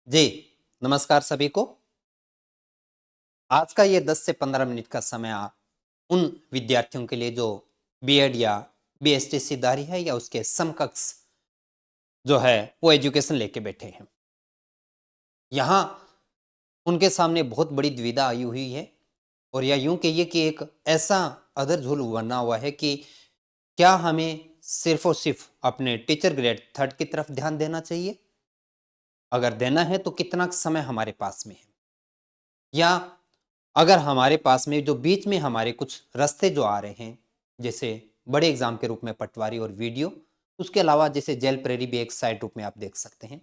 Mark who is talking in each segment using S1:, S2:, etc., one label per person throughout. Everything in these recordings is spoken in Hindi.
S1: जी, नमस्कार सभी को। आज का ये 10 से 15 मिनट का समय उन विद्यार्थियों के लिए जो बीएड या बीएसटीसी-धारी है या उसके समकक्ष जो है वो एजुकेशन लेके बैठे हैं। यहाँ उनके सामने बहुत बड़ी दुविधा आई हुई है और या यूँ कहिए कि एक ऐसा अधर-झूल बना हुआ है कि क्या हमें सिर्फ़ और सिर्फ़ अपने टीचर ग्रेड 3rd की तरफ ध्यान देना चाहिए? अगर देना है तो कितना समय हमारे पास में है? या अगर हमारे पास में जो बीच में हमारे कुछ रास्ते जो आ रहे हैं, जैसे बड़े एग्जाम के रूप में पटवारी और वीडियो, उसके अलावा जैसे जेल प्रेरी भी एक साइड रूप में आप देख सकते हैं।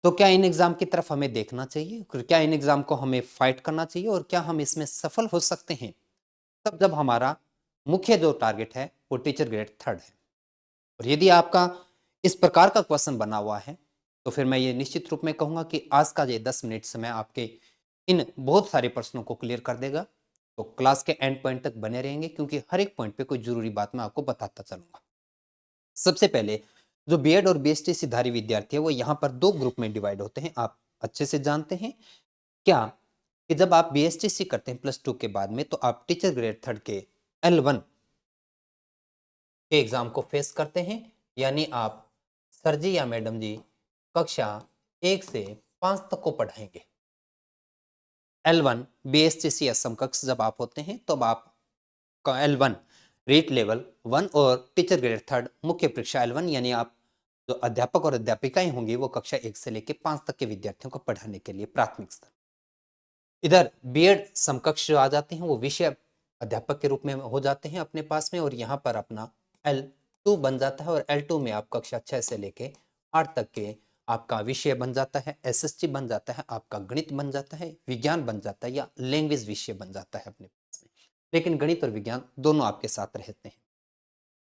S1: तो क्या इन एग्जाम की तरफ हमें देखना चाहिए? क्या इन एग्जाम को हमें फाइट करना चाहिए और क्या हम इसमें सफल हो सकते हैं? तब जब हमारा मुख्य जो टारगेट है वो टीचर ग्रेड 3rd है। और यदि आपका इस प्रकार का क्वेश्चन बना हुआ है, तो फिर मैं ये निश्चित रूप में कहूँगा कि आज का ये 10 मिनट समय आपके इन बहुत सारे प्रश्नों को क्लियर कर देगा। तो क्लास के एंड पॉइंट तक बने रहेंगे क्योंकि हर एक पॉइंट पे कोई ज़रूरी बात मैं आपको बताता चलूँगा। सबसे पहले जो बीएड और बीएसटीसी धारी विद्यार्थी है वो यहाँ पर 2 ग्रुप में डिवाइड होते हैं। आप अच्छे से जानते हैं क्या कि जब आप बीएसटीसी करते हैं +2 के बाद में तो आप टीचर ग्रेड 3rd के L1 के एग्जाम को फेस करते हैं। यानी आप सर जी या मैडम जी कक्षा 1 से 5 तक को पढ़ाएंगे। L1 बीएसटीसी या समकक्ष जब आप होते हैं तब आप का L1 रीट लेवल 1 और टीचर ग्रेड 3rd मुख्य परीक्षा L1 यानी आप जो अध्यापक और अध्यापिकाएं होंगी वो कक्षा 1 से लेकर 5 तक के विद्यार्थियों को पढ़ाने के लिए प्राथमिक स्तर। इधर बीएड समकक्ष जो आ जाते हैं वो विषय अध्यापक के रूप में हो जाते हैं अपने पास में और यहाँ पर अपना L2 बन जाता है और L2 में आप कक्षा 6 से लेके 8 तक के आपका विषय बन जाता है, एसएसटी बन जाता है, आपका गणित बन जाता है, विज्ञान बन जाता है या लैंग्वेज विषय बन जाता है अपने पास में। लेकिन गणित और विज्ञान दोनों आपके साथ रहते हैं।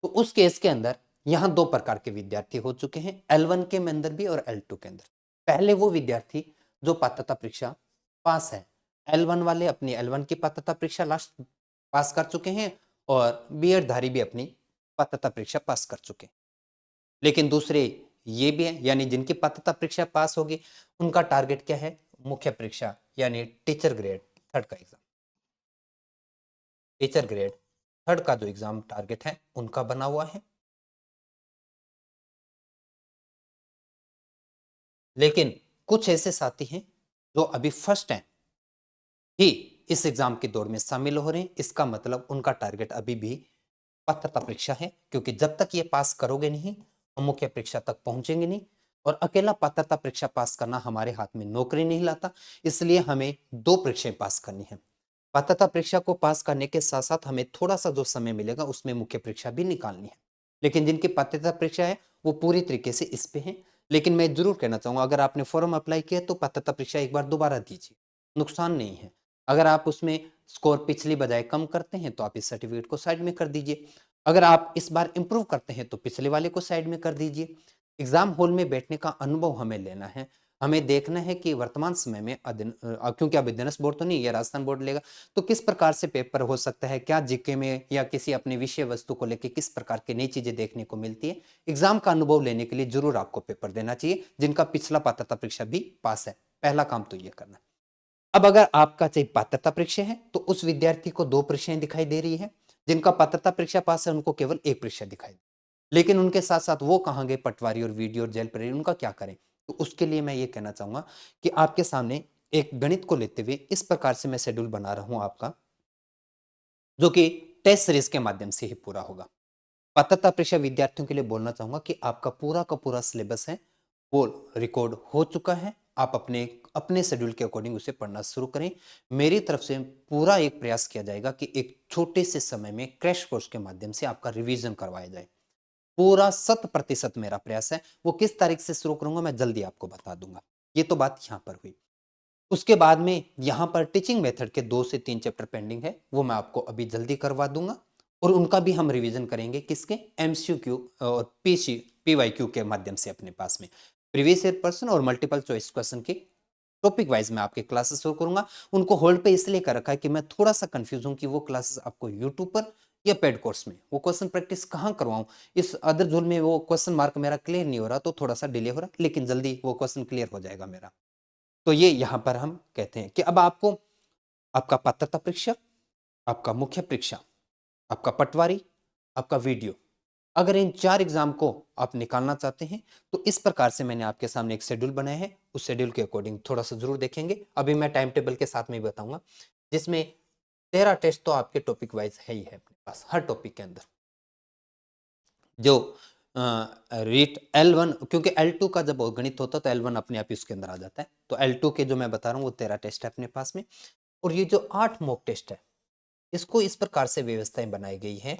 S1: तो उस केस के अंदर यहाँ 2 प्रकार के विद्यार्थी हो चुके हैं, L1 के अंदर भी और L2 के अंदर। पहले वो विद्यार्थी जो पात्रता परीक्षा पास है। L1 वाले अपनी L1 की पात्रता परीक्षा लास्ट पास कर चुके हैं और बीएड धारी भी अपनी पात्रता परीक्षा पास कर चुके हैं। लेकिन दूसरे ये भी हैं यानी जिनकी पात्रता परीक्षा पास होगी, उनका टारगेट क्या है? मुख्य परीक्षा यानी टीचर ग्रेड 3rd का एग्जाम। टीचर ग्रेड 3rd का जो एग्जाम टारगेट है, उनका बना हुआ है। लेकिन कुछ ऐसे साथी हैं जो अभी फर्स्ट टाइम ही इस एग्जाम की दौड़ में शामिल हो रहे हैं। इसका मतलब उनका टारगेट अभी भी पात्रता परीक्षा है क्योंकि जब तक ये पास करोगे नहीं हम मुख्य परीक्षा तक पहुंचेंगे नहीं। और अकेला पात्रता परीक्षा पास करना हमारे हाथ में नौकरी नहीं लाता, इसलिए हमें 2 परीक्षाएं पास करनी है। पात्रता परीक्षा को पास करने के साथ साथ हमें थोड़ा सा जो समय मिलेगा उसमें मुख्य परीक्षा भी निकालनी है। लेकिन जिनकी पात्रता परीक्षा है वो पूरी तरीके से इस पे है। लेकिन मैं जरूर कहना चाहूंगा अगर आपने फॉर्म अप्लाई किया तो पात्रता परीक्षा एक बार दोबारा दीजिए, नुकसान नहीं है। अगर आप उसमें स्कोर पिछली बजाय कम करते हैं तो आप इस सर्टिफिकेट को साइड में कर दीजिए। अगर आप इस बार इंप्रूव करते हैं तो पिछले वाले को साइड में कर दीजिए। एग्जाम हॉल में बैठने का अनुभव हमें लेना है। हमें देखना है कि वर्तमान समय में क्योंकि अब अध्ययन बोर्ड तो नहीं, ये राजस्थान बोर्ड लेगा, तो किस प्रकार से पेपर हो सकता है, क्या जीके में या किसी अपने विषय वस्तु को लेकर किस प्रकार की नई चीजें देखने को मिलती है। एग्जाम का अनुभव लेने के लिए जरूर आपको पेपर देना चाहिए जिनका पिछला पात्रता परीक्षा भी पास है। पहला काम तो ये करना। अब अगर आपका चाहिए पात्रता परीक्षा है तो उस विद्यार्थी को 2 परीक्षाएं दिखाई दे रही है। जिनका पात्रता परीक्षा पास है उनको केवल 1 परीक्षा दिखाई। लेकिन उनके साथ साथ वो कहाँ गए पटवारी और वीडियो और जेल प्रेरी, उनका क्या करें? तो उसके लिए मैं ये कहना चाहूंगा कि आपके सामने एक गणित को लेते हुए इस प्रकार से मैं शेड्यूल बना रहा हूं आपका, जो कि टेस्ट सीरीज के माध्यम से ही पूरा होगा। पात्रता परीक्षा विद्यार्थियों के लिए बोलना चाहूंगा कि आपका पूरा का पूरा सिलेबस है वो रिकॉर्ड हो चुका है। आप अपने अपने शेड्यूल के अकॉर्डिंग उसे पढ़ना शुरू करें। मेरी तरफ से पूरा एक प्रयास किया जाएगा कि एक छोटे से समय में क्रैश कोर्स के माध्यम से आपका रिवीजन करवाया जाए। पूरा 100% मेरा प्रयास है। वो किस तारीख से शुरू करूंगा मैं जल्दी आपको बता दूंगा। ये तो बात यहाँ पर हुई। उसके बाद में यहाँ पर टीचिंग मेथड के 2 से 3 चैप्टर पेंडिंग है, वो मैं आपको अभी जल्दी करवा दूंगा। और उनका भी हम रिवीजन करेंगे किसके? एमसीक्यू और पीवाईक्यू के माध्यम से अपने पास में प्रीवियस ईयर क्वेश्चन और मल्टीपल चॉइस क्वेश्चन के टॉपिक वाइज मैं आपके क्लासेस शुरू करूंगा। उनको होल्ड पे इसलिए कर रखा है कि मैं थोड़ा सा कंफ्यूज हूं कि वो क्लासेस आपको यूट्यूब पर या पेड कोर्स में, वो क्वेश्चन प्रैक्टिस कहाँ करवाऊं, इस अदर जोन में वो क्वेश्चन मार्क मेरा क्लियर नहीं हो रहा, तो थोड़ा सा डिले हो रहा, लेकिन जल्दी वो क्वेश्चन क्लियर हो जाएगा मेरा। तो ये यहाँ पर हम कहते हैं कि अब आपको आपका पात्रता परीक्षा, आपका मुख्य परीक्षा, आपका पटवारी, आपका वीडियो, अगर इन 4 एग्जाम को आप निकालना चाहते हैं तो इस प्रकार से मैंने आपके सामने एक शेड्यूल बनाया है, उस शेड्यूल के अकॉर्डिंग थोड़ा सा जरूर देखेंगे। अभी मैं टाइम टेबल के साथ में ही बताऊंगा, जिसमें 13 टेस्ट तो आपके टॉपिक वाइज है ही है अपने पास हर टॉपिक के अंदर। जो रीट L1, क्योंकि L2 का जब गणित होता है तो L1 अपने आप ही उसके अंदर आ जाता है, तो L2 के जो मैं बता रहा हूँ वो 13 टेस्ट है अपने पास में। और ये जो 8 मॉक टेस्ट है, इसको इस प्रकार से व्यवस्थाएं बनाई गई है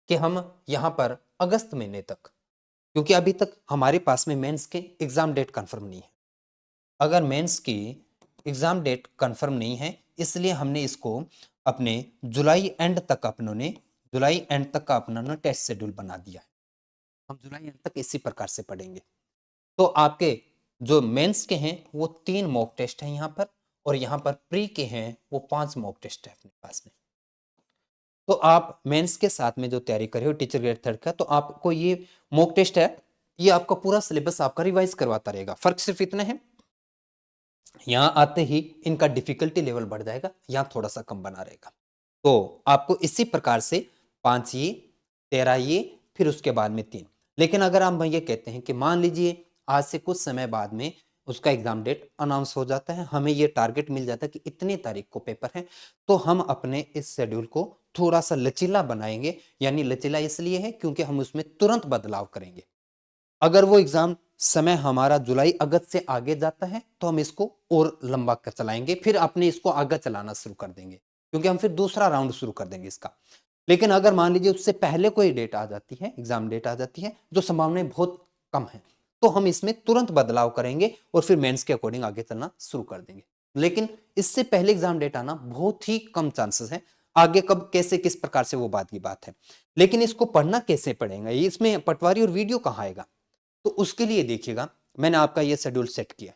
S1: कि हम यहाँ पर अगस्त महीने तक, क्योंकि अभी तक हमारे पास में मेंस के एग्जाम डेट कंफर्म नहीं है, अगर मेंस की एग्जाम डेट कंफर्म नहीं है, इसलिए हमने इसको अपने जुलाई एंड तक का अपना टेस्ट शेड्यूल बना दिया है। हम जुलाई एंड तक इसी प्रकार से पढ़ेंगे। तो आपके जो मेंस के हैं वो 3 मॉक टेस्ट हैं यहाँ पर, और यहाँ पर प्री के हैं वो 5 मॉक टेस्ट है अपने पास में। तो आप मेंस के साथ में जो तैयारी कर रहे हो टीचर ग्रेड 3 का, तो आपको ये मॉक टेस्ट है, ये आपका पूरा सिलेबस आपका रिवाइज करवाता रहेगा। फर्क सिर्फ इतना है, यहाँ आते ही इनका डिफिकल्टी लेवल बढ़ जाएगा, यहाँ थोड़ा सा कम बना रहेगा। तो आपको इसी प्रकार से 5 ये, 13 ये, फिर उसके बाद में 3। लेकिन अगर हम ये कहते हैं कि मान लीजिए आज से कुछ समय बाद में उसका एग्जाम डेट अनाउंस हो जाता है, हमें ये टारगेट मिल जाता है कि इतनी तारीख को पेपर है, तो हम अपने इस शेड्यूल को थोड़ा सा लचीला बनाएंगे। यानी लचीला इसलिए है क्योंकि हम उसमें तुरंत बदलाव करेंगे। अगर वो एग्जाम समय हमारा जुलाई अगस्त से आगे जाता है तो हम इसको और लंबा कर चलाएंगे, फिर अपने इसको आगे चलाना शुरू कर देंगे, क्योंकि हम फिर दूसरा राउंड शुरू कर देंगे इसका। लेकिन अगर मान लीजिए उससे पहले कोई डेट आ जाती है, एग्जाम डेट आ जाती है, जो संभावनाएं बहुत कम है, तो हम इसमें तुरंत बदलाव करेंगे और फिर मेंस के अकॉर्डिंग आगे चलना शुरू कर देंगे। लेकिन इससे पहले एग्जाम डेट आना बहुत ही कम चांसेस है, आगे कब कैसे किस प्रकार से वो बात की बात है। लेकिन इसको पढ़ना कैसे पड़ेगा, इसमें पटवारी और वीडियो कहाँ आएगा, तो उसके लिए देखिएगा मैंने आपका ये शेड्यूल सेट किया।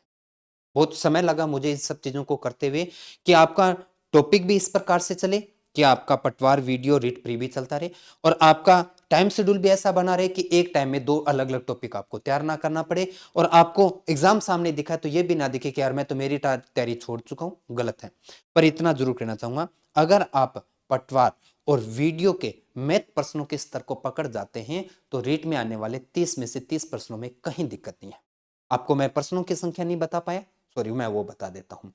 S1: बहुत समय लगा मुझे इन सब चीजों को करते हुए कि आपका टॉपिक भी इस प्रकार से चले कि आपका पटवार वीडियो रीड प्री भी चलता रहे, और आपका टाइम शेड्यूल भी ऐसा बना रहे कि एक टाइम में 2 अलग अलग टॉपिक आपको तैयार ना करना पड़े, और आपको एग्जाम सामने दिखा तो ये भी ना दिखे कि यार मैं तो मेरी तैयारी छोड़ चुका हूं, गलत है। पर इतना जरूर कहना चाहूंगा, अगर आप पटवार और वीडियो के मैथ प्रश्नों के स्तर को पकड़ जाते हैं तो रीट में आने वाले 30 में से 30 प्रश्नों में कहीं दिक्कत नहीं है। आपको मैं प्रश्नों की संख्या नहीं बता पाया, सॉरी, मैं वो बता देता हूं।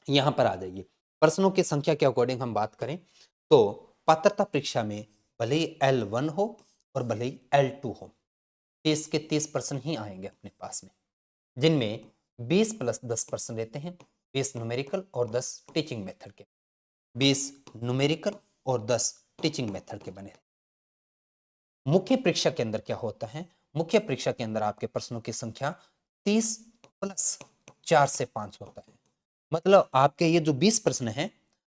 S1: यहां पर आ जाइए, प्रश्नों की संख्या के अकॉर्डिंग हम बात करें तो पात्रता परीक्षा में भले ही L1 हो और भले ही L2 हो, 30 के 30 प्रश्न ही आएंगे अपने पास में, जिनमें 20 प्लस 10 प्रश्न रहते हैं, 20 न्यूमेरिकल और 10 टीचिंग मेथड के, 20 न्यूमेरिकल और 10 टीचिंग मेथड के बने। मुख्य परीक्षा के अंदर क्या होता है, मुख्य परीक्षा के अंदर आपके प्रश्नों की संख्या 30 प्लस 4 से 5 होता है। मतलब आपके ये जो 20 प्रश्न हैं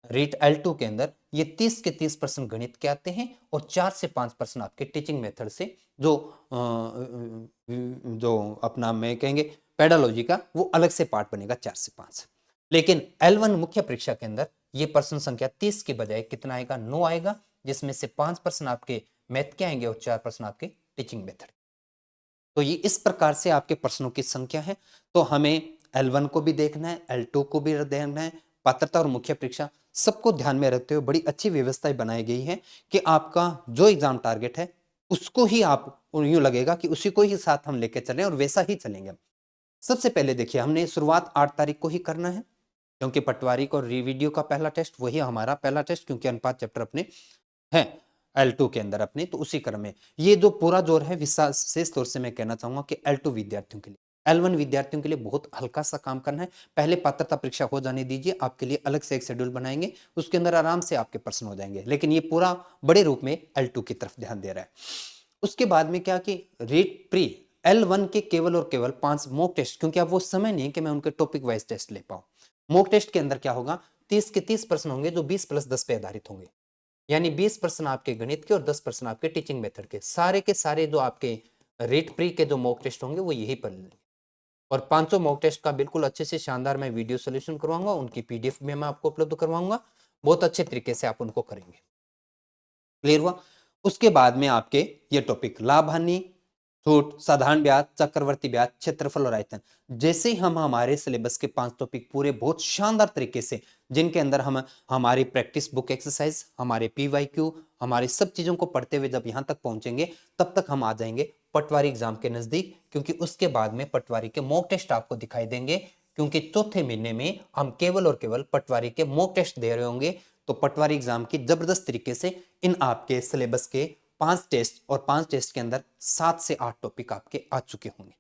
S1: रीट L2 के अंदर, ये 30 के 30 प्रश्न गणित के आते हैं और 4 से 5 प्रश्न आपके टीचिंग मेथड से, जो अपना मैं कहेंगे पेडालॉजी का, वो अलग से पार्ट बनेगा 4 से 5। लेकिन L1 मुख्य परीक्षा के अंदर ये प्रश्न संख्या 30 के बजाय कितना आएगा, 9 आएगा, जिसमें से 5 प्रश्न आपके मैथ के आएंगे और 4 प्रश्न आपके टीचिंग मेथड। तो ये इस प्रकार से आपके प्रश्नों की संख्या है। तो हमें L1 को भी देखना है, L2 को भी देखना है, पात्रता और मुख्य परीक्षा सबको ध्यान में रखते हुए बड़ी अच्छी व्यवस्थाएं बनाई गई है कि आपका जो एग्जाम टारगेट है उसको ही आप यूं लगेगा कि उसी को ही साथ हम लेके चलें और वैसा ही चलेंगे। सबसे पहले देखिए हमने शुरुआत 8 तारीख को ही करना है, क्योंकि पटवारी को वीडियो का पहला टेस्ट वही हमारा पहला टेस्ट, क्योंकि अनुपात चैप्टर अपने हैं L2 के अंदर अपने, तो उसी क्रम में ये जो पूरा जोर है विशेष तौर से मैं कहना चाहूंगा कि L2 विद्यार्थियों के लिए, L1 विद्यार्थियों के लिए बहुत हल्का सा काम करना है। पहले पात्रता परीक्षा हो जाने दीजिए, आपके लिए अलग से एक शेड्यूल बनाएंगे, उसके अंदर आराम से आपके प्रश्न हो जाएंगे, लेकिन ये पूरा बड़े रूप में L2 की तरफ ध्यान दे रहा है। उसके बाद में क्या कि रीट प्री L1 के केवल और केवल 5 मॉक टेस्ट, क्योंकि अब वो समय नहीं है कि मैं उनके टॉपिक वाइज टेस्ट ले पाऊं। मॉक टेस्ट के अंदर क्या होगा, 30 के 30 प्रश्न होंगे जो 20 प्लस 10 पे आधारित होंगे, यानी 20 प्रश्न आपके गणित के और 10 प्रश्न आपके टीचिंग मेथड के सारे जो आपके रेट प्री के जो मॉक टेस्ट होंगे वो यही पर लेंगे। और 500 मॉक टेस्ट का बिल्कुल अच्छे से शानदार मैं वीडियो सोल्यूशन करवाऊंगा, उनकी PDF में मैं आपको उपलब्ध करवाऊंगा, बहुत अच्छे तरीके से आप उनको करेंगे। क्लियर हुआ? उसके बाद में आपके ये टॉपिक लाभ हानि, छूट, साधारण ब्याज, चक्रवर्ती ब्याज, क्षेत्रफल और आयतन, जैसे हम हमारे सिलेबस के 5 टॉपिक पूरे बहुत शानदार तरीके से, जिनके अंदर हम हमारी प्रैक्टिस बुक एक्सरसाइज, हमारे पीवाईक्यू, हमारी सब चीजों को पढ़ते हुए जब यहां तक पहुंचेंगे, तब तक हम आ जाएंगे पटवारी एग्जाम के नजदीक, क्योंकि उसके बाद में पटवारी के मॉक टेस्ट आपको दिखाई देंगे, क्योंकि चौथे महीने में हम केवल और केवल पटवारी के मॉक टेस्ट दे रहे होंगे। तो पटवारी एग्जाम की जबरदस्त तरीके से इन आपके सिलेबस के 5 टेस्ट और 5 टेस्ट के अंदर 7 से 8 टॉपिक आपके आ चुके होंगे।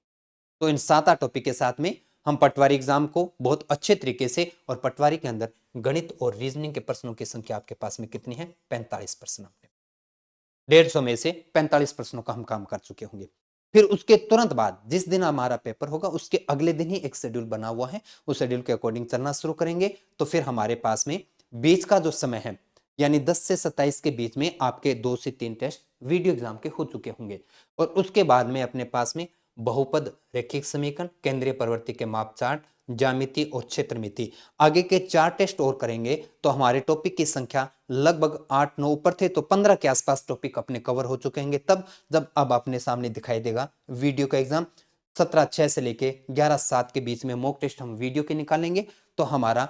S1: तो इन 7-8 टॉपिक के साथ में हम पटवारी एग्जाम को बहुत अच्छे तरीके से, और पटवारी के अंदर गणित और रीजनिंग के प्रश्नों की संख्या आपके पास में कितनी है? 45 प्रश्न। 150 में से 45 प्रश्नों का हम काम कर चुके होंगे। फिर उसके तुरंत बाद जिस दिन हमारा पेपर होगा, उसके अगले दिन ही एक शेड्यूल बना हुआ है, उस शेड्यूल के अकॉर्डिंग चलना शुरू करेंगे। तो फिर हमारे पास में बीच का जो समय है, यानी 10 से 27 के बीच में आपके 2 से 3 टेस्ट वीडियो एग्जाम के हो चुके होंगे, और उसके बाद में अपने पास में बहुपद, रैखिक समीकरण, केंद्रीय प्रवृत्ति के माप चार्ट, ज्यामिति और क्षेत्रमिति, आगे के 4 टेस्ट और करेंगे। तो हमारे टॉपिक की संख्या लगभग 8-9 ऊपर थे, तो 15 के आसपास टॉपिक अपने कवर हो चुके होंगे तब, जब अब अपने सामने दिखाई देगा वीडियो का एग्जाम। 17/6 से लेके 11/7 के बीच में मॉक टेस्ट हम वीडियो के निकालेंगे। तो हमारा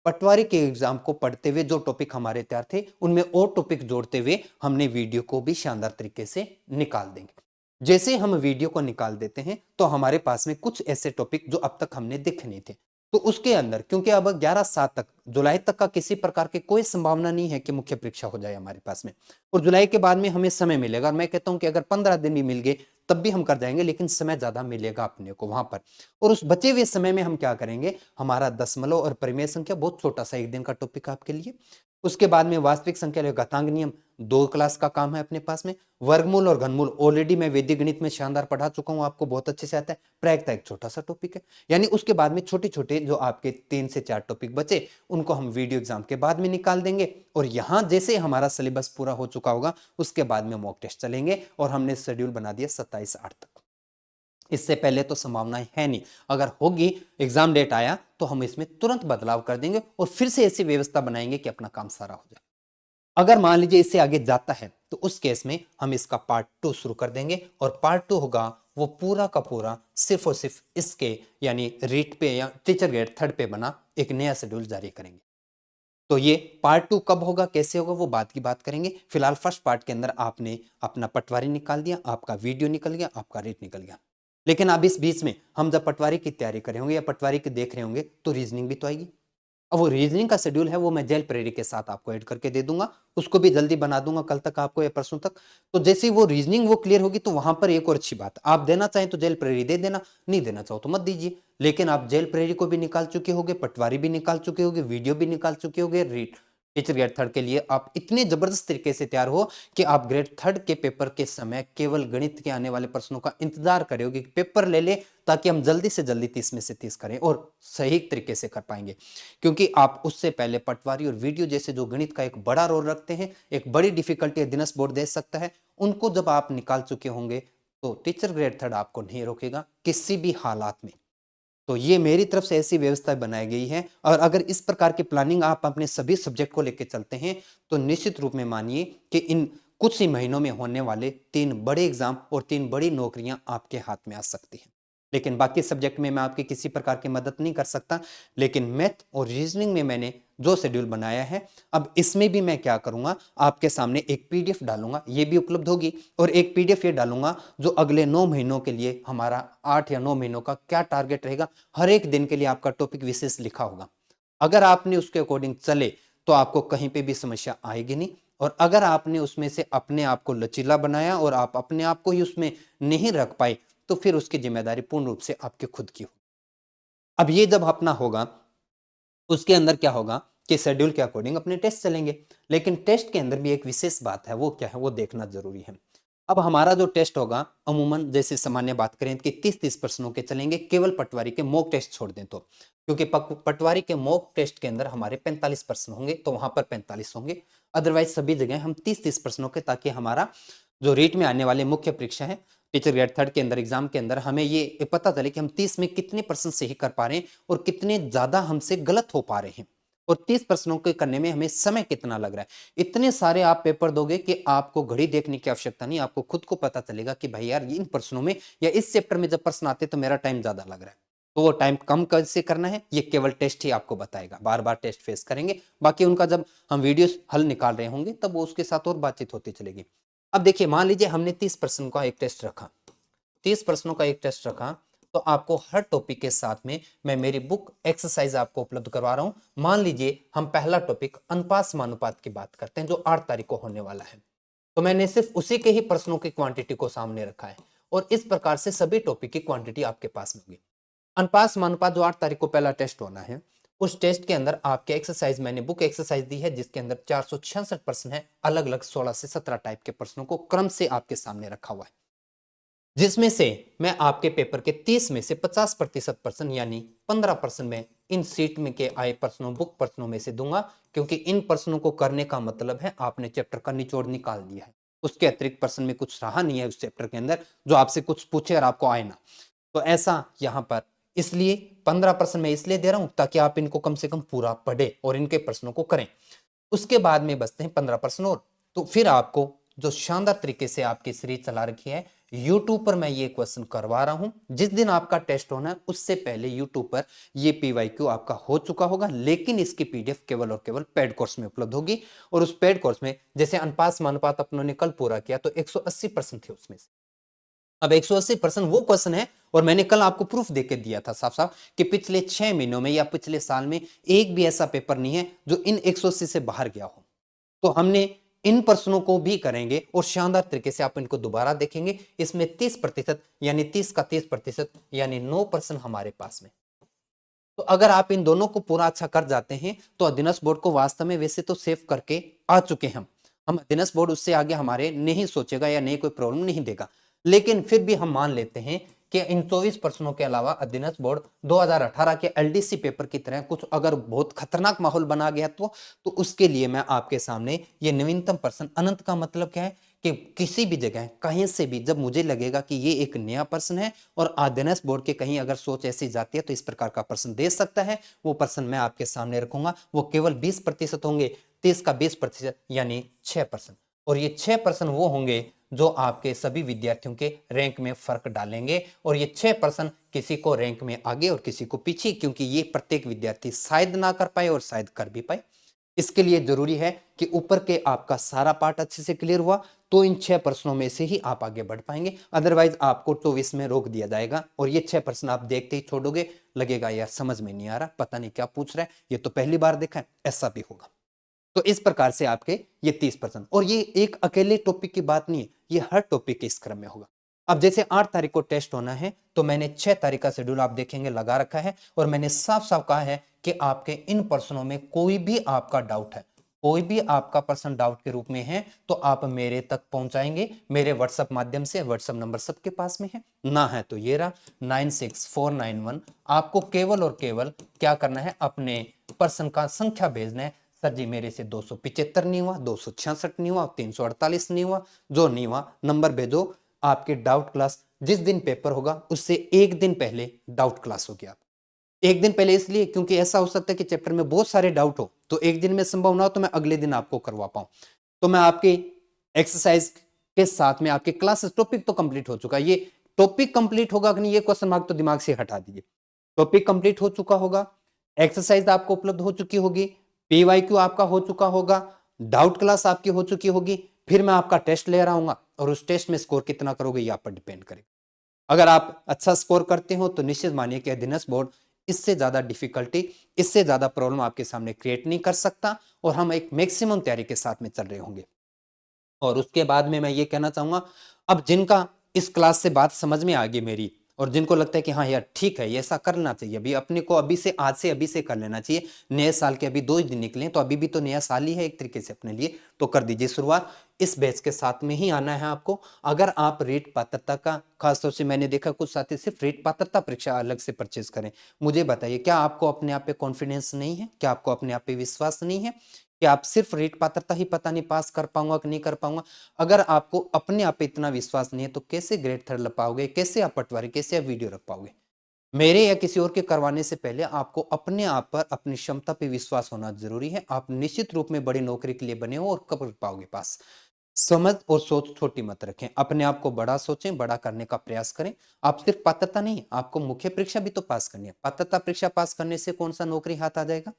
S1: पटवारी के एग्जाम को पढ़ते हुए जो टॉपिक हमारे तैयार थे, उनमें और टॉपिक जोड़ते हुए हमने वीडियो को भी शानदार तरीके से निकाल देंगे। जैसे हम वीडियो को निकाल देते हैं, तो हमारे पास में कुछ ऐसे टॉपिक जो अब तक हमने देखे नहीं थे, तो उसके अंदर, क्योंकि अब 11/7 तक, जुलाई तक का किसी प्रकार की कोई संभावना नहीं है कि मुख्य परीक्षा हो जाए हमारे पास में, और जुलाई के बाद में हमें समय मिलेगा, और मैं कहता हूं कि अगर 15 दिन भी मिल गए तब भी हम कर जाएंगे, लेकिन समय ज्यादा मिलेगा अपने को वहां पर। और उस बचे हुए समय में हम क्या करेंगे, हमारा दशमलव और परिमेय संख्या, बहुत छोटा सा एक दिन का टॉपिक आपके लिए। उसके बाद में वास्तविक संख्या, घातांक नियम, 2 क्लास का काम है अपने पास में। वर्गमूल और घनमूल ऑलरेडी मैं वैदिक गणित में शानदार पढ़ा चुका हूं, आपको बहुत अच्छे से आता है। प्रायिकता एक छोटा सा टॉपिक है। यानी उसके बाद में छोटे छोटे जो आपके 3 से 4 टॉपिक बचे, उनको हम वीडियो एग्जाम के बाद में निकाल देंगे, और यहां जैसे हमारा सिलेबस पूरा हो चुका होगा, उसके बाद में मॉक टेस्ट चलेंगे, और हमने शेड्यूल बना दिया 27/8 तक। इससे पहले तो संभावना है नहीं, अगर होगी, एग्जाम डेट आया तो हम इसमें तुरंत बदलाव कर देंगे, और फिर से ऐसी व्यवस्था बनाएंगे कि अपना काम सारा हो जाए। अगर मान लीजिए इससे आगे जाता है, तो उस केस में हम इसका पार्ट 2 शुरू कर देंगे, और पार्ट 2 होगा वो पूरा का पूरा सिर्फ और सिर्फ इसके, यानी रीट पे या टीचर ग्रेड 3 पे बना एक नया शेड्यूल जारी करेंगे। तो ये पार्ट 2 कब होगा, कैसे होगा, वो बात की बात करेंगे। फिलहाल फर्स्ट पार्ट के अंदर आपने अपना पटवारी निकाल दिया, आपका वीडियो निकल गया, आपका रीट निकल गया। लेकिन अब इस बीच में हम जब पटवारी की तैयारी कर रहे होंगे या पटवारी की देख रहे होंगे, तो रीजनिंग भी तो आएगी। अब वो रीजनिंग का शेड्यूल है, वो मैं जेल प्रेरी के साथ आपको ऐड करके दे दूंगा, उसको भी जल्दी बना दूंगा कल तक आपको या परसों तक। तो जैसे ही वो रीजनिंग वो क्लियर होगी, तो वहां पर एक और अच्छी बात, आप देना चाहें तो जेल प्रेरी दे देना, नहीं देना चाहो तो मत दीजिए। लेकिन आप जेल प्रेरी को भी निकाल चुके होगे, पटवारी भी निकाल चुके होगे, वीडियो भी निकाल चुके होगे, टीचर ग्रेड 3 के लिए आप इतने जबरदस्त तरीके से तैयार हो कि आप ग्रेड 3 के पेपर के समय केवल गणित के आने वाले प्रश्नों का इंतजार करोगे कि पेपर ले ले, ताकि हम जल्दी से जल्दी 30 में से 30 करें और सही तरीके से कर पाएंगे। क्योंकि आप उससे पहले पटवारी और वीडियो जैसे जो गणित का एक बड़ा रोल रखते हैं, एक बड़ी डिफिकल्टी दिनस बोर्ड दे सकता है, उनको जब आप निकाल चुके होंगे, तो टीचर ग्रेड 3 आपको नहीं रोकेगा किसी भी हालात में। तो ये मेरी तरफ से ऐसी व्यवस्था बनाई गई है, और अगर इस प्रकार की प्लानिंग आप अपने सभी सब्जेक्ट को लेकर चलते हैं, तो निश्चित रूप में मानिए कि इन कुछ ही महीनों में होने वाले 3 बड़े एग्जाम और 3 बड़ी नौकरियां आपके हाथ में आ सकती हैं। लेकिन बाकी सब्जेक्ट में मैं आपकी किसी प्रकार की मदद नहीं कर सकता, लेकिन मैथ और रीजनिंग में मैंने जो शेड्यूल बनाया है, अब इसमें भी मैं क्या करूंगा, आपके सामने एक पीडीएफ डालूंगा, ये भी उपलब्ध होगी, और एक पीडीएफ ये डालूंगा जो अगले 9 महीनों के लिए हमारा 8 या 9 महीनों का क्या टारगेट रहेगा, हर एक दिन के लिए आपका टॉपिक विशेष लिखा होगा। अगर आपने उसके अकॉर्डिंग चले, तो आपको कहीं पे भी समस्या आएगी नहीं, और अगर आपने उसमें से अपने आप को लचीला बनाया और आप अपने आप को ही उसमें नहीं रख पाए, तो फिर उसकी जिम्मेदारी पूर्ण रूप से आपके खुद की हो। अब ये जब अपना होगा, उसके अंदर क्या होगा कि शेड्यूल के अकॉर्डिंग अपने टेस्ट चलेंगे, लेकिन टेस्ट के अंदर भी एक विशेष बात है, वो क्या है, वो देखना जरूरी है। अब हमारा जो टेस्ट होगा, अमूमन जैसे सामान्य बात करें कि 30-30 प्रश्नों के चलेंगे, केवल पटवारी के मॉक टेस्ट छोड़ दें तो, क्योंकि पटवारी के मॉक टेस्ट के अंदर हमारे 45 प्रश्न होंगे, तो वहां पर 45 होंगे। अदरवाइज सभी जगह हम 30-30 प्रश्नों के, ताकि हमारा जो रीट में आने वाले मुख्य परीक्षा है टीचर ग्रेड 3 के अंदर, एग्जाम के अंदर, हमें ये पता चले कि हम 30 में कितने % सही कर पा रहे हैं और कितने ज्यादा हमसे गलत हो पा रहे हैं। और 30 प्रश्नों के करने में हमें समय कितना लग रहा है। इतने सारे आप पेपर दोगे कि आपको घड़ी देखने की आवश्यकता नहीं, आपको खुद को पता चलेगा कि भाई यार इन प्रश्नों में या इस चैप्टर में जब प्रश्न आते तो मेरा टाइम ज्यादा लग रहा है। तो वो टाइम कम कैसे करना है ये केवल टेस्ट ही आपको बताएगा। बार बार टेस्ट फेस करेंगे, बाकी उनका जब हम वीडियो हल निकाल रहे होंगे तब वो उसके साथ और बातचीत होती चलेगी। अब देखिए, मान लीजिए हमने 30 प्रश्न का एक टेस्ट रखा, 30 प्रश्नों का एक टेस्ट रखा, तो आपको हर टॉपिक के साथ में मैं मेरी बुक एक्सरसाइज आपको उपलब्ध करवा रहा हूं। मान लीजिए हम पहला टॉपिक अनुपात समानुपात की बात करते हैं जो 8 तारीख को होने वाला है, तो मैंने सिर्फ उसी के ही प्रश्नों की क्वांटिटी को सामने रखा है और इस प्रकार से सभी टॉपिक की क्वांटिटी आपके पास में होगी। अनुपात समानुपात जो 8 तारीख को पहला टेस्ट होना है, उस टेस्ट के अंदर आपके एक्सरसाइज मैंने बुक एक्सरसाइज दी है जिसके अंदर 466 प्रश्न है, अलग अलग 16 से 17 टाइप के प्रश्नों को क्रम से आपके सामने रखा हुआ है, जिसमें से मैं आपके पेपर के 30 में से 50% प्रश्न यानी 15% में इन सीट में के आए प्रश्नों बुक प्रश्नों में से दूंगा, क्योंकि इन प्रश्नों को करने का मतलब है आपने चैप्टर का निचोड़ निकाल दिया है। उसके अतिरिक्त प्रश्न में कुछ रहा नहीं है उस चैप्टर के अंदर जो आपसे कुछ पूछे और आपको आए ना। तो ऐसा यहां पर इसलिए 15% मैं इसलिए दे रहा हूं ताकि आप इनको कम से कम पूरा पढ़े और इनके प्रश्नों को करें। उसके बाद में बचते हैं 15% और, तो फिर आपको जो शानदार तरीके से आपकी सीरीज चला रखी है YouTube पर मैं ये क्वेश्चन करवा रहा हूं। जिस दिन आपका टेस्ट होना है उससे पहले YouTube पर ये PYQ आपका हो चुका होगा, लेकिन इसकी PDF केवल और केवल पेड कोर्स में उपलब्ध होगी। और उस पेड कोर्स में जैसे अनुपात समानुपात अपनों ने कल पूरा किया तो 180% थे उसमें से। अब 180% वो क्वेश्चन है और मैंने कल आपको प्रूफ देके दिया था साफ साफ कि पिछले 6 महीनों में या पिछले साल में एक भी ऐसा पेपर नहीं है जो इन 180 से बाहर गया हो। तो हमने इन प्रश्नों को भी करेंगे और शानदार तरीके से आप इनको दोबारा देखेंगे। इसमें 30% यानी 30 का 30% यानी 9% हमारे पास में। तो अगर आप इन दोनों को पूरा अच्छा कर जाते हैं तो अधीनस्थ बोर्ड को वास्तव में वैसे तो सेव करके आ चुके हैं हम अधीनस्थ बोर्ड उससे आगे हमारे नहीं सोचेगा या नहीं कोई प्रॉब्लम नहीं देगा, लेकिन फिर भी हम मान लेते हैं कि इन 24 प्रश्नों के अलावा अधीनस्थ बोर्ड 2018 के एलडीसी पेपर की तरह कुछ अगर बहुत खतरनाक माहौल बना गया तो उसके लिए मैं आपके सामने ये नवीनतम प्रश्न अनंत का मतलब क्या है कि किसी भी जगह कहीं से भी जब मुझे लगेगा कि ये एक नया प्रश्न है और अधीनस्थ बोर्ड के कहीं अगर सोच ऐसी जाती है तो इस प्रकार का प्रश्न दे सकता है, वो प्रश्न मैं आपके सामने रखूंगा। वो केवल 20% होंगे, 30 का 20% यानी 6%। और ये 6% वो होंगे जो आपके सभी विद्यार्थियों के रैंक में फर्क डालेंगे। और ये 6% किसी को रैंक में आगे और किसी को पीछे, क्योंकि ये प्रत्येक विद्यार्थी शायद ना कर पाए और शायद कर भी पाए। इसके लिए जरूरी है कि ऊपर के आपका सारा पार्ट अच्छे से क्लियर हुआ तो इन 6 प्रश्नों में से ही आप आगे बढ़ पाएंगे, अदरवाइज आपको 24 में रोक दिया जाएगा और ये 6 प्रश्न आप देखते ही छोड़ोगे, लगेगा यार समझ में नहीं आ रहा, पता नहीं क्या पूछ रहा है, ये तो पहली बार देखा है, ऐसा भी होगा। तो इस प्रकार से आपके ये 30%, और ये एक अकेले टॉपिक की बात नहीं है, ये हर टॉपिक के इस क्रम में होगा। अब जैसे 8 तारीख को टेस्ट होना है तो मैंने 6 तारीख का शेड्यूल आप देखेंगे लगा रखा है और मैंने साफ साफ कहा है कि आपके इन प्रश्नों में कोई भी आपका डाउट है, कोई भी आपका प्रश्न डाउट के रूप में है तो आप मेरे तक पहुंचाएंगे मेरे व्हाट्सएप माध्यम से। व्हाट्सएप नंबर सबके पास में है ना, है तो ये रहा 96491। आपको केवल और केवल क्या करना है, अपने प्रश्न का संख्या भेजना है। सर जी मेरे से 275 नहीं हुआ, 266 नहीं हुआ, 348 नहीं हुआ, जो नहीं हुआ नंबर भेजो। आपके डाउट क्लास जिस दिन पेपर होगा उससे एक दिन पहले डाउट क्लास होगी। आप एक दिन पहले इसलिए क्योंकि ऐसा हो सकता है कि चैप्टर में बहुत सारे डाउट हो तो एक दिन में संभव ना हो तो मैं अगले दिन आपको करवा पाऊं। तो मैं आपके एक्सरसाइज के साथ में आपके क्लासेस टॉपिक तो कंप्लीट हो चुका है, ये टॉपिक कंप्लीट होगा कि नहीं ये क्वेश्चन मार्क तो दिमाग से हटा दीजिए। टॉपिक कंप्लीट हो चुका होगा, एक्सरसाइज आपको उपलब्ध हो चुकी होगी, पीवाईक्यू आपका हो चुका होगा, डाउट क्लास आपकी हो चुकी होगी, फिर मैं आपका टेस्ट ले रहा हूं और उस टेस्ट में स्कोर कितना करोगे ये आप पर डिपेंड करेगा। अगर आप अच्छा स्कोर करते हो तो निश्चित मानिए कि अधीनस्थ बोर्ड इससे ज्यादा डिफिकल्टी, इससे ज्यादा प्रॉब्लम आपके सामने क्रिएट नहीं कर सकता और हम एक मैक्सिमम तैयारी के साथ में चल रहे होंगे। और उसके बाद में मैं ये कहना चाहूंगा, अब जिनका इस क्लास से बात समझ में आ गई मेरी और जिनको लगता है कि हाँ यार ठीक है ये ऐसा करना चाहिए, अभी अपने को अभी से आज से अभी से कर लेना चाहिए, नए साल के अभी 2 ही दिन निकले तो अभी भी तो नया साल ही है एक तरीके से अपने लिए, तो कर दीजिए शुरुआत। इस बैच के साथ में ही आना है आपको। अगर आप रीट पात्रता का, खासतौर से मैंने देखा कुछ साथी सिर्फ रीट पात्रता परीक्षा अलग से परचेज करें, मुझे बताइए क्या आपको अपने आप पे कॉन्फिडेंस नहीं है, क्या आपको अपने आप पे विश्वास नहीं है कि आप सिर्फ रीट पात्रता ही पता नहीं पास कर पाऊंगा कि नहीं कर पाऊंगा। अगर आपको अपने आप पे इतना विश्वास नहीं है तो कैसे ग्रेड 3 लग पाओगे, कैसे आप पटवारी, कैसे आप वीडियो रख पाओगे। मेरे या किसी और के करवाने से पहले आपको अपने आप पर, अपनी क्षमता पे विश्वास होना जरूरी है। आप निश्चित रूप में बड़ी नौकरी के लिए बने हो और कब पाओगे पास। समझ और सोच छोटी मत रखें, अपने आप को बड़ा सोचें, बड़ा करने का प्रयास करें। आप सिर्फ पात्रता नहीं, आपको मुख्य परीक्षा भी तो पास करनी है। पात्रता परीक्षा पास करने से कौन सा नौकरी हाथ आ जाएगा?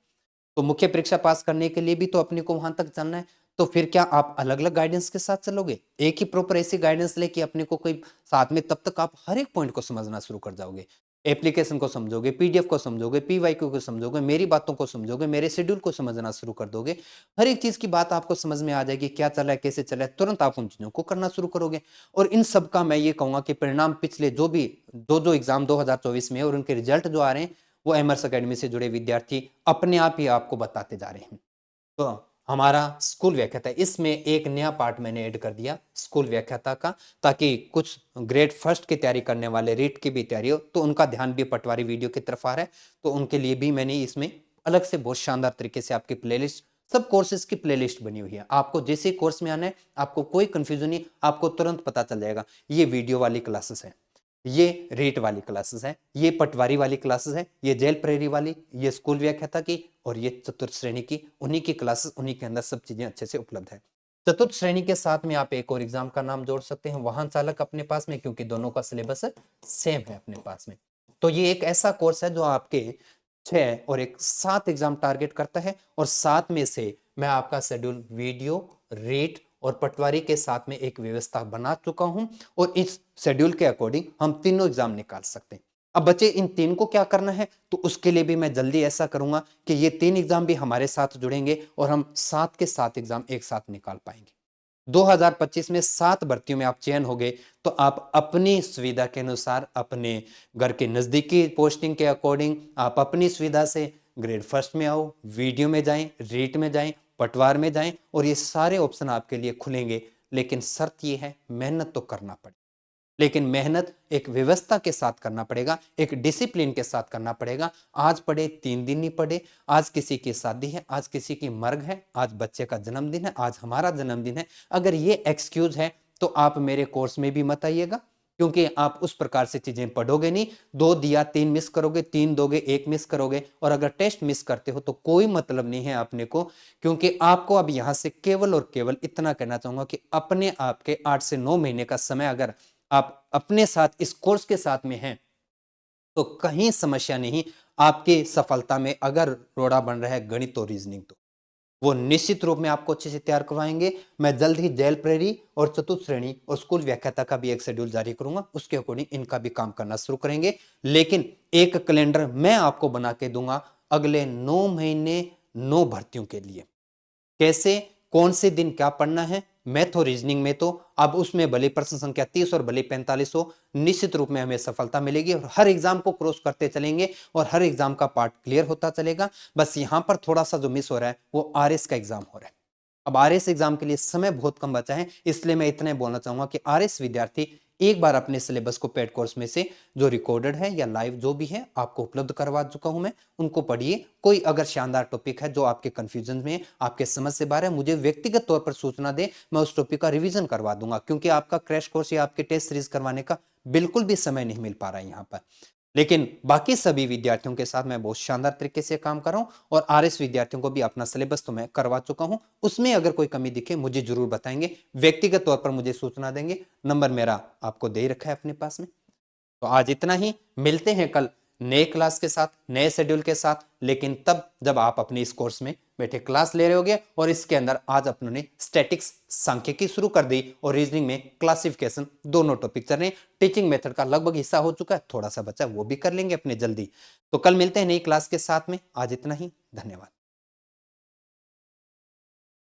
S1: तो मुख्य परीक्षा पास करने के लिए भी तो अपने को वहां तक जाना है। तो फिर क्या आप अलग अलग गाइडेंस के साथ चलोगे? एक ही प्रॉपर ऐसी गाइडेंस लेके अपने को कोई साथ में, तब तक आप हर एक पॉइंट को समझना शुरू कर जाओगे। एप्लीकेशन को समझोगे, पीडीएफ को समझोगे, पीवाईक्यू को समझोगे, मेरी बातों को समझोगे, मेरे शेड्यूल को समझना शुरू कर दोगे। हर एक चीज की बात आपको समझ में आ जाएगी, क्या चला है, कैसे चला है, तुरंत आप उन चीजों को करना शुरू करोगे। और इन सब का मैं ये कहूंगा कि परिणाम पिछले जो भी दो एग्जाम 2024 में है और उनके रिजल्ट जो आ रहे हैं, वो एमर्स अकेडमी से जुड़े विद्यार्थी अपने आप ही आपको बताते जा रहे हैं। तो हमारा स्कूल व्याख्याता, इसमें एक नया पार्ट मैंने ऐड कर दिया स्कूल व्याख्याता का, ताकि कुछ ग्रेड फर्स्ट की तैयारी करने वाले, रीट की भी तैयारी हो, तो उनका ध्यान भी पटवारी वीडियो की तरफ आ रहा है। तो उनके लिए भी मैंने इसमें अलग से बहुत शानदार तरीके से आपकी प्लेलिस्ट, सब कोर्सेज की प्लेलिस्ट बनी हुई है। आपको जैसे कोर्स में आना है, आपको कोई कंफ्यूजन नहीं, आपको तुरंत पता चल जाएगा। ये वीडियो वाली क्लासेस है, ये रेट वाली क्लासेस है, ये पटवारी वाली क्लासेस है, ये जेल प्रेरी वाली, ये स्कूल व्याख्याता की, और ये चतुर्थ श्रेणी की, उन्हीं की क्लासेस, उन्हीं के अंदर सब चीजें अच्छे से उपलब्ध है। चतुर्थ श्रेणी के साथ में आप एक और एग्जाम का नाम जोड़ सकते हैं, वाहन चालक अपने पास में, क्योंकि दोनों का सिलेबस सेम है अपने पास में। तो ये एक ऐसा कोर्स है जो आपके 6 और एक 7 एग्जाम टारगेट करता है, और 7 में से मैं आपका शेड्यूल वीडियो, रेट और पटवारी के साथ में एक व्यवस्था बना चुका हूं, और इस शेड्यूल के अकॉर्डिंग हम तीनों एग्जाम निकाल सकते हैं। अब बच्चे, इन तीन को क्या करना है, तो उसके लिए भी मैं जल्दी ऐसा करूंगा कि ये 3 एग्जाम भी हमारे साथ जुड़ेंगे और हम 7 के 7 एग्जाम एक साथ निकाल पाएंगे। 2025 में 7 भर्तियों में आप चयन हो गए, तो आप अपनी सुविधा के अनुसार, अपने घर के नजदीकी पोस्टिंग के अकॉर्डिंग, आप अपनी सुविधा से ग्रेड फर्स्ट में आओ, वीडियो में जाएं, रीट में जाएं, पटवार में जाएं, और ये सारे ऑप्शन आपके लिए खुलेंगे। लेकिन शर्त ये है, मेहनत तो करना पड़े, लेकिन मेहनत एक व्यवस्था के साथ करना पड़ेगा, एक डिसिप्लिन के साथ करना पड़ेगा। आज पढ़े 3 दिन नहीं पढ़े, आज किसी की शादी है, आज किसी की मर्ग है, आज बच्चे का जन्मदिन है, आज हमारा जन्मदिन है, अगर ये एक्सक्यूज है तो आप मेरे कोर्स में भी मत आइएगा, क्योंकि आप उस प्रकार से चीजें पढ़ोगे नहीं। 2 दिया 3 मिस करोगे, 3 दोगे 1 मिस करोगे, और अगर टेस्ट मिस करते हो तो कोई मतलब नहीं है अपने को। क्योंकि आपको अब यहां से केवल और केवल इतना कहना चाहूंगा कि अपने आप के 8 से 9 महीने का समय अगर आप अपने साथ इस कोर्स के साथ में हैं, तो कहीं समस्या नहीं। आपकी सफलता में अगर रोड़ा बन रहा है गणित और रीजनिंग, तो वो निश्चित रूप में आपको अच्छे से तैयार करवाएंगे। मैं जल्द ही जेल प्रेरी और चतुर्थ श्रेणी और स्कूल व्याख्याता का भी एक शेड्यूल जारी करूंगा, उसके अकॉर्डिंग इनका भी काम करना शुरू करेंगे। लेकिन एक कैलेंडर मैं आपको बना के दूंगा अगले 9 महीने 9 भर्तियों के लिए। कैसे, कौन से दिन क्या पढ़ना है, मैथ और रीजनिंग में तो अब उसमें भले प्रश्न संख्या 30 और भले 45 हो, निश्चित रूप में हमें सफलता मिलेगी, और हर एग्जाम को क्रॉस करते चलेंगे और हर एग्जाम का पार्ट क्लियर होता चलेगा। बस यहां पर थोड़ा सा जो मिस हो रहा है वो आरएस का एग्जाम हो रहा है। अब आरएस एग्जाम के लिए समय बहुत कम बचा है, इसलिए मैं इतना बोलना चाहूंगा कि आरएस विद्यार्थी एक बार अपने सिलेबस को पेड कोर्स में से जो रिकॉर्डेड है या लाइव जो भी है आपको उपलब्ध करवा चुका हूं मैं, उनको पढ़िए। कोई अगर शानदार टॉपिक है जो आपके कंफ्यूजन में, आपके समझ से बाहर है, मुझे व्यक्तिगत तौर पर सूचना दे, मैं उस टॉपिक का रिवीजन करवा दूंगा, क्योंकि आपका क्रैश कोर्स या आपके टेस्ट सीरीज करवाने का बिल्कुल भी समय नहीं मिल पा रहा है यहाँ पर। लेकिन बाकी सभी विद्यार्थियों के साथ मैं बहुत शानदार तरीके से काम कर रहा हूं, और आरएस विद्यार्थियों को भी अपना सिलेबस तो मैं करवा चुका हूं। उसमें अगर कोई कमी दिखे मुझे जरूर बताएंगे, व्यक्तिगत तौर पर मुझे सूचना देंगे। नंबर मेरा आपको दे रखा है अपने पास में। तो आज इतना ही, मिलते हैं कल नए क्लास के साथ, नए शेड्यूल के साथ, लेकिन तब जब आप अपने इस कोर्स में बैठे क्लास ले रहे होगे, और इसके अंदर आज अपने स्टैटिक्स सांख्यिकी शुरू कर दी और रीजनिंग में क्लासिफिकेशन, दोनों टॉपिक चल रहे हैं। टीचिंग मेथड का लगभग हिस्सा हो चुका है, थोड़ा सा बचा वो भी कर लेंगे अपने जल्दी। तो कल मिलते हैं नई क्लास के साथ में, आज इतना ही, धन्यवाद।